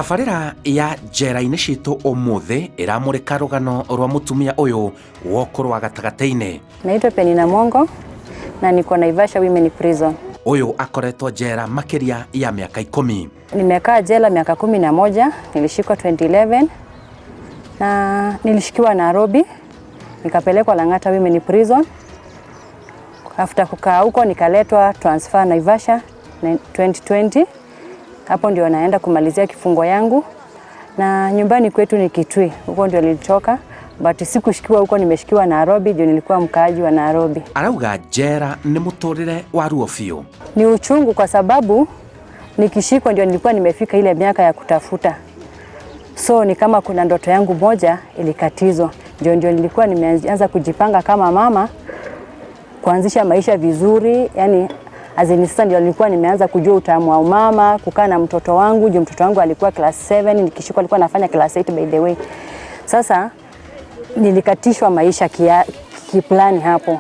Tabarĩra ya njera inĩCitũ ũmũthĩ ĩramũrĩka rũgano rwa mũtumia ũyũ wokũ rwa gatagateine. Naitwa Penninah Mongo na niko Naivasha Women Prison. Ũyũ akoretwo njera makĩria ya miaka 10. Nimekaa jela miaka 11, nilishikwa 2011 na nilishikiwa Nairobi, nikapelekwa Lang'ata Women Prison. After kukaa huko nikaletwa transfer Naivasha 2020. Hapo ndio naenda kumalizia kifungo yangu, na nyumbani kwetu ni Kitui, huko ndio nilitoka, but sikushikiwa huko, nimeshikiwa Nairobi, ndio nilikuwa mkaaji wa Nairobi. Arauga njera ni mũtũrĩre wa ruo biũ. Ni uchungu kwa sababu nikishikwa ndio nilikuwa nimefika ile miaka ya kutafuta, so ni kama kuna ndoto yangu moja ilikatizwa. Ndio nilikuwa nimeanza kujipanga kama mama, kuanzisha maisha vizuri, yani sasa ndio nilikuwa nimeanza kujua utamu wa mama, kukaa na mtoto wangu. Ndio mtoto wangu alikuwa class 7, nikishikwa alikuwa anafanya class 8 by the way. Sasa nilikatishwa maisha kiplani hapo.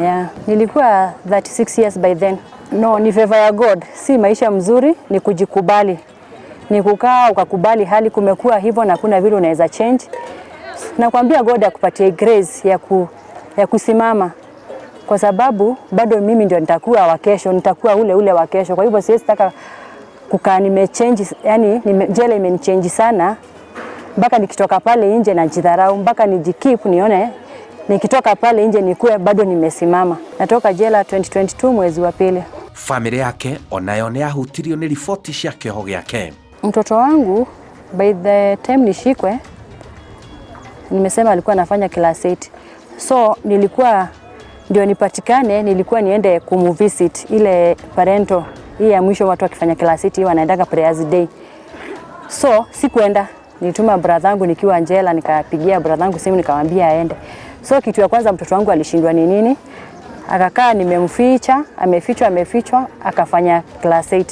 Yeah. Nilikuwa 36 years by then. No, ni favor ya God. Si maisha mzuri, ni kujikubali. Ni kukaa ukakubali hali kumekuwa hivyo na kuna vile unaweza change. Nakwambia God akupatie grace ya kusimama. Kwa sababu bado mimi ndio nitakuwa wa kesho, nitakuwa ule wa kesho. Kwa hivyo siwezi taka kukaa nimechange, yani jela imenichange sana. Mpaka nikitoka pale nje najidharau, mpaka nijikeep nione nikitoka pale nje nikuwe bado nimesimama. Natoka jela 2022 mwezi wa pili. Familia yake onayo ni yahutirio ni ripoti cia kĩoho gĩake. Mtoto wangu by the time nishikwe, nimesema alikuwa anafanya class 8. So ndio nipatikane, nilikuwa niende kumuvisit ile parento hii ya mwisho, watu wakifanya class 8 wanaendaga prayers day. So sikuenda, nilituma brother wangu nikiwa njela, nikapigia brother wangu simu nikamwambia aende. So kitu ya kwanza mtoto wangu alishindwa ni nini? Akakaa nimemficha, amefichwa, akafanya class 8.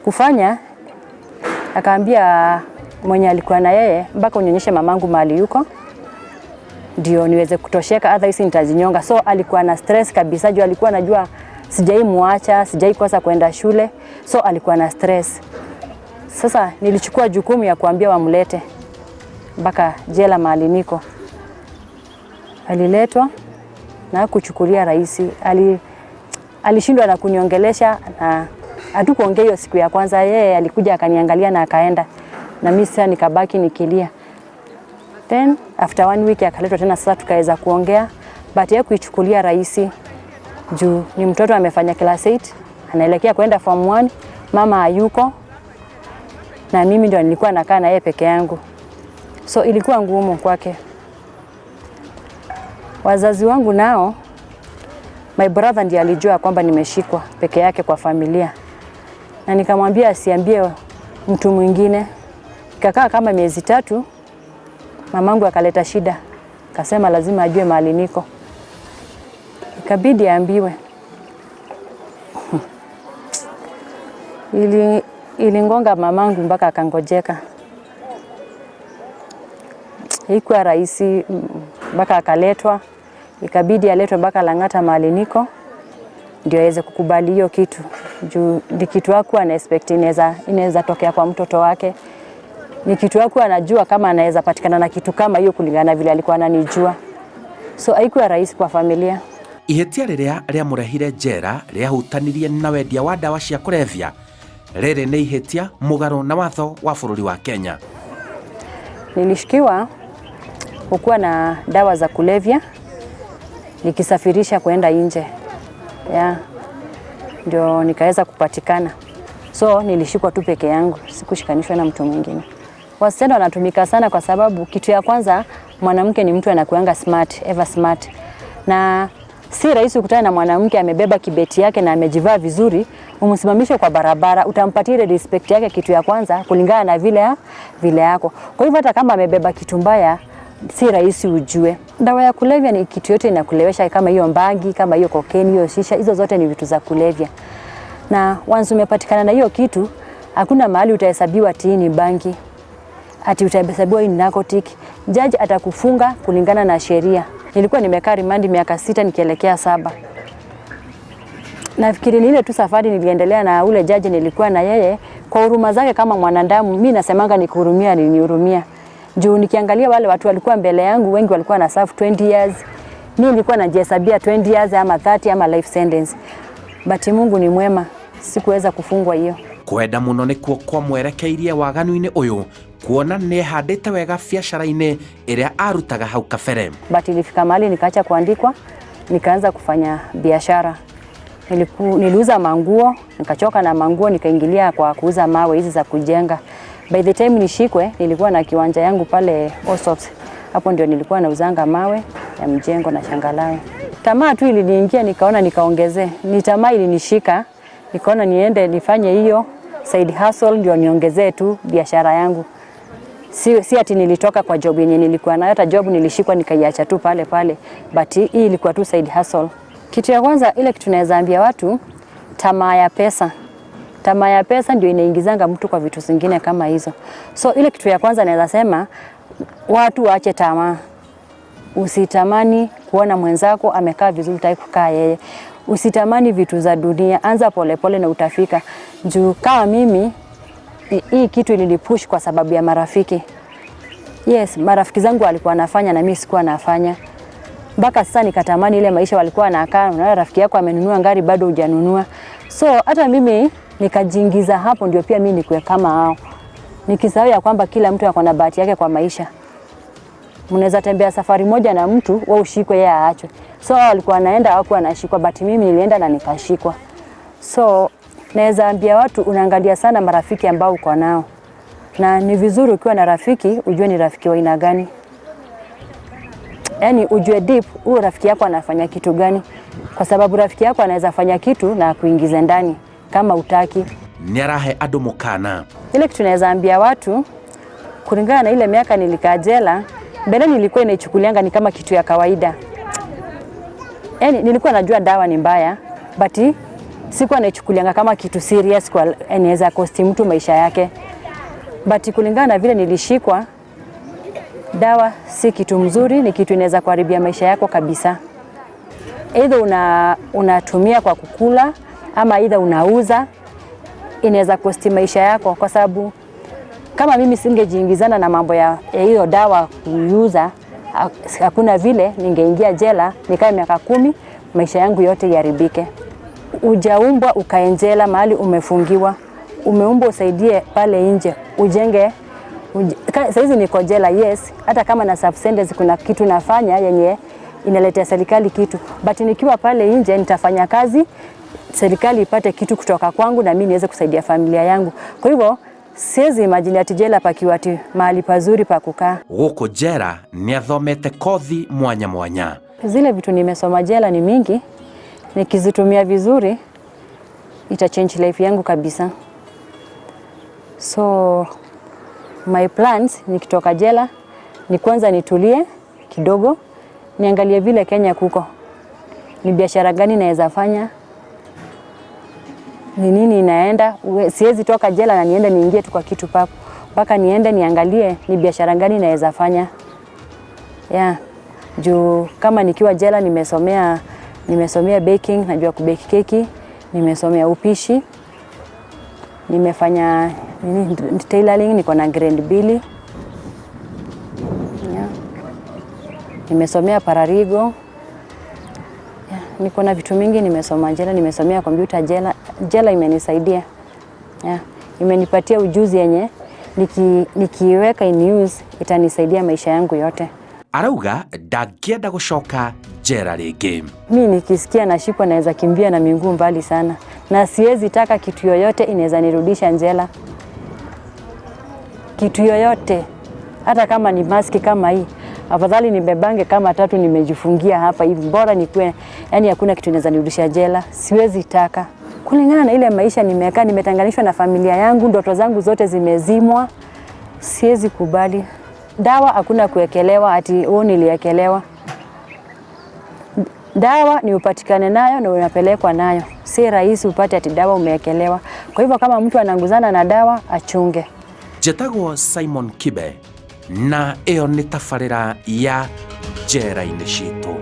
Kufanya akaambia mwenye alikuwa na yeye, mpaka unyonyeshe mamangu mahali yuko ndio niweze kutosheka, otherwise nitajinyonga. So alikuwa na stress kabisa, juu alikuwa anajua sijaimwacha, sijaikosa kwenda shule, so alikuwa na stress. Sasa nilichukua jukumu ya kuambia wamlete mpaka jela mahali niko. Aliletwa na kuchukulia rahisi, alishindwa na kuniongelesha, na hatukuongea hiyo siku ya kwanza. Yeye alikuja akaniangalia na akaenda, na mimi sasa nikabaki nikilia. Then after 1 week akaletwa tena, sasa tukaweza kuongea, but yeye kuichukulia rahisi juu ni mtoto amefanya class 8, anaelekea kwenda form 1, mama hayuko na mimi ndio nilikuwa nakaa na yeye peke yangu, so ilikuwa ngumu kwake. Wazazi wangu nao, my brother ndiye alijua kwamba nimeshikwa peke yake kwa familia, na nikamwambia asiambie mtu mwingine. Ikakaa kama miezi 3, mamangu akaleta shida, akasema lazima ajue mahali niko, ikabidi aambiwe. Ilingonga mamangu mpaka akangojeka. Haikuwa rahisi, mpaka akaletwa, ikabidi aletwe mpaka Lang'ata mahali niko ndio aweze kukubali hiyo kitu, juu ni kitu hakuwa ana expect inaweza tokea kwa mtoto wake. Ni kitu hakuwa anajua kama anaweza patikana na kitu kama hiyo kulingana vile alikuwa ananijua. So haikuwa rahisi kwa familia. Ihĩtia rĩrĩa rĩamũrehire njera rĩahutanirie na wendia wa ndawa cia kũrebia. Rĩrĩ nĩ ihĩtia mũgarũ na watho wa bũrũri wa Kenya. Nilishikiwa kukuwa na dawa za kulevya nikisafirisha kwenda nje. Ndio nikaweza kupatikana. So nilishikwa tu peke yangu, sikushikanishwa na mtu mwingine. Wasichana wanatumika sana kwa sababu kitu ya kwanza, mwanamke ni mtu anakuanga smart, ever smart. Na si rahisi kukutana na mwanamke amebeba kibeti yake na amejivaa vizuri, umsimamishe kwa barabara, utampatia ile respect yake kitu ya kwanza kulingana na vile yako. Kwa hivyo hata kama amebeba kitu mbaya, si rahisi ujue. Dawa ya kulevya ni kitu yote inakulewesha, kama hiyo mbangi, kama hiyo cocaine, hiyo shisha, hizo zote ni vitu za kulevya. Na once umepatikana na hiyo kitu, hakuna mahali utahesabiwa ni bangi, ati utahesabiwa ni narcotic. Judge atakufunga kulingana na sheria. Nilikuwa nimekaa remand miaka 6 nikielekea 7. Nafikiri ni ile tu safari niliendelea na ule judge nilikuwa na yeye kwa huruma zake kama mwanadamu, mimi nasemanga nikuhurumia, alinihurumia. Juu nikiangalia wale watu walikuwa mbele yangu, wengi walikuwa na serve 20 years. Mimi nilikuwa najihesabia 20 years ama 30 ama life sentence. But Mungu ni mwema, sikuweza kufungwa hiyo. Kwenda muno nikuo kwa mwerekeirie waganu-inĩ ũyũ kuona nĩ handĩte wega biacara-inĩ ĩrĩa arutaga hau kabere. But ilifika mahali nikaacha kuandikwa, nikaanza kufanya biashara. Niliuza manguo, nikachoka na manguo, nikaingilia kwa kuuza mawe hizi za kujenga. By the time nishikwe, nilikuwa na kiwanja yangu pale Osops. Hapo ndio nilikuwa nauzanga mawe ya mjengo na changalawe. Tamaa tu iliniingia, nikaona nikaongezee. Ni tamaa ilinishika, nikaona niende nifanye hiyo side hustle ndio niongezee tu biashara yangu. Si ati nilitoka kwa job yenye nilikuwa nayo, hata job nilishikwa nikaiacha tu pale pale. But hii ilikuwa tu side hustle. Kitu ya kwanza ile kitu naweza ambia watu, tamaa ya pesa. Tamaa ya pesa ndio inaingizanga mtu kwa vitu zingine kama hizo. So ile kitu ya kwanza naweza sema watu waache tamaa. Usitamani kuona mwenzako amekaa vizuri utaki kukaa yeye. Usitamani vitu za dunia, anza polepole na utafika. Juu kama mimi hii kitu ilinipush kwa sababu ya marafiki. Yes, marafiki zangu walikuwa wanafanya na mimi sikuwa nafanya. Mpaka sasa nikatamani ile maisha walikuwa wanakaa, na rafiki yako amenunua gari bado hujanunua. So hata mimi nikajiingiza hapo ndio pia mimi nikuwe kama hao. Nikisahau ya kwamba kila mtu ako na bahati yake kwa maisha. Mnaweza tembea safari moja na mtu wewe ushikwe yeye aachwe. So walikuwa wanaenda hapo anashikwa, but mimi nilienda na nikashikwa. So naweza ambia watu unaangalia sana marafiki ambao uko nao. Na ni vizuri ukiwa na rafiki ujue ni rafiki wa aina gani. Yaani ujue deep huyo rafiki yako anafanya kitu gani, kwa sababu rafiki yako anaweza fanya kitu na kuingiza ndani kama utaki. Niarahe ado mukana. Ile kitu naweza ambia watu kulingana na ile miaka nilikaa jela, mbele nilikuwa inaichukulianga ni kama kitu ya kawaida. Yaani nilikuwa najua dawa ni mbaya, but sikuwa naichukulianga kama kitu serious kwa inaweza cost mtu maisha yake. But kulingana na vile nilishikwa, dawa si kitu mzuri, ni kitu inaweza kuharibia maisha yako kabisa. Either unatumia kwa kukula ama either unauza, inaweza cost maisha yako, kwa sababu kama mimi singejiingizana na mambo ya hiyo dawa kuuza, hakuna vile ningeingia jela nikae miaka 10 maisha yangu yote yaribike. Ujaumbwa ukae jela mahali umefungiwa. Umeumbwa usaidie pale nje, ujenge. Sasa hizi niko jela, yes, hata kama na subsenders kuna kitu nafanya yenye inaletea serikali kitu, but nikiwa pale nje nitafanya kazi, serikali ipate kitu kutoka kwangu na mimi niweze kusaidia familia yangu. Kwa hivyo siwezi imagine ati jela pakiwa ati mahali pazuri pa kukaa. Huko jela ni athomete kothi mwanya mwanya. Zile vitu nimesoma jela ni mingi, nikizitumia vizuri ita change life yangu kabisa. So my plans nikitoka jela ni kwanza nitulie kidogo, niangalie vile Kenya kuko. Ni biashara gani naweza fanya? Ni nini inaenda? Siwezi toka jela na niende niingie tu kwa kitu papo. Mpaka niende niangalie ni biashara gani naweza fanya. Yeah. Juu kama nikiwa jela nimesomea baking, najua kubake keki, nimesomea upishi. Nimefanya tailoring, niko na grade 2. Yeah. Nimesomea pararigo. Yeah. Niko na vitu mingi nimesoma jela, nimesomea computer jela. Jela imenisaidia. Yeah. Imenipatia ujuzi yenye nikiweka in use itanisaidia maisha yangu yote. Arauga ndangĩenda gũcoka jera rĩngĩ. Mimi nikisikia nashikwa naweza kimbia na miguu mbali sana. Na siwezi taka kitu yoyote inaweza nirudisha jela. Kitu yoyote, hata kama ni maski kama hii, afadhali nibebange kama 3 nimejifungia hapa hivi, bora nikuwe, yani hakuna kitu inaweza nirudisha jela. Siwezi taka. Kulingana na ile maisha nimekaa, nimetanganishwa na familia yangu, ndoto zangu zote zimezimwa. Siwezi kubali. Dawa hakuna kuwekelewa ati niliwekelewa. Dawa ni upatikane nayo na unapelekwa nayo. Si rahisi upate ati dawa umewekelewa. Kwa hivyo kama mtu ananguzana na dawa achunge. Njĩtagwo Simon Kibe na ĩyo nĩ tabarĩra ya njera-inĩ citũ.